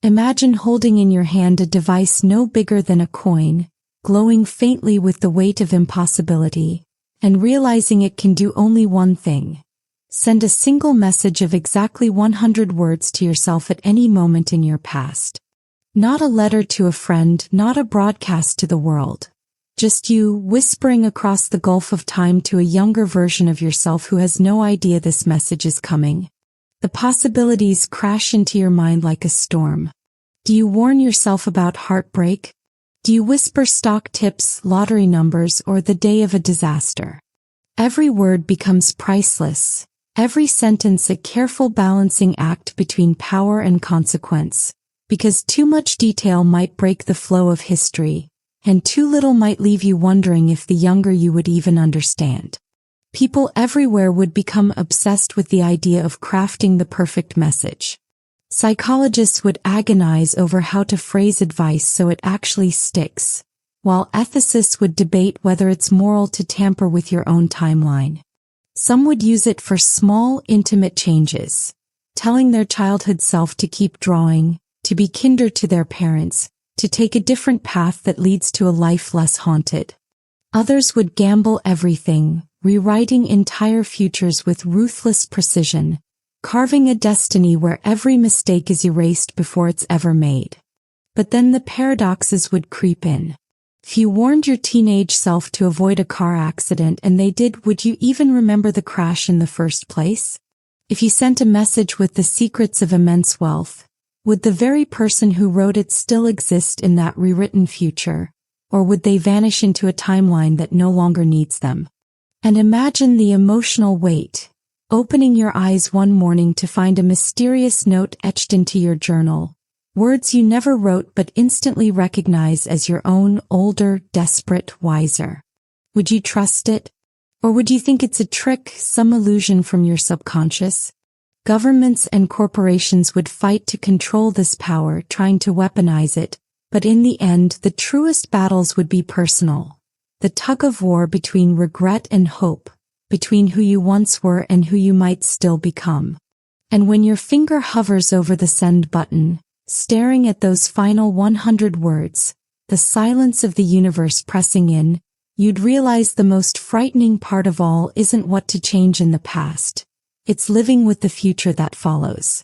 Imagine holding in your hand a device no bigger than a coin, glowing faintly with the weight of impossibility, and realizing it can do only one thing. Send a single message of exactly 100 words to yourself at any moment in your past. Not a letter to a friend, not a broadcast to the world. Just you, whispering across the gulf of time to a younger version of yourself who has no idea this message is coming. The possibilities crash into your mind like a storm. Do you warn yourself about heartbreak? Do you whisper stock tips, lottery numbers, or the day of a disaster? Every word becomes priceless. Every sentence a careful balancing act between power and consequence, because too much detail might break the flow of history, and too little might leave you wondering if the younger you would even understand. People everywhere would become obsessed with the idea of crafting the perfect message. Psychologists would agonize over how to phrase advice so it actually sticks, while ethicists would debate whether it's moral to tamper with your own timeline. Some would use it for small, intimate changes, telling their childhood self to keep drawing, to be kinder to their parents, to take a different path that leads to a life less haunted. Others would gamble everything, rewriting entire futures with ruthless precision, carving a destiny where every mistake is erased before it's ever made. But then the paradoxes would creep in. If you warned your teenage self to avoid a car accident and they did, would you even remember the crash in the first place? If you sent a message with the secrets of immense wealth, would the very person who wrote it still exist in that rewritten future, or would they vanish into a timeline that no longer needs them? And imagine the emotional weight, opening your eyes one morning to find a mysterious note etched into your journal. Words you never wrote but instantly recognize as your own, older, desperate, wiser. Would you trust it? Or would you think it's a trick, some illusion from your subconscious? Governments and corporations would fight to control this power, trying to weaponize it, but in the end the truest battles would be personal. The tug-of-war between regret and hope, between who you once were and who you might still become. And when your finger hovers over the send button, staring at those final 100 words, the silence of the universe pressing in, you'd realize the most frightening part of all isn't what to change in the past. It's living with the future that follows.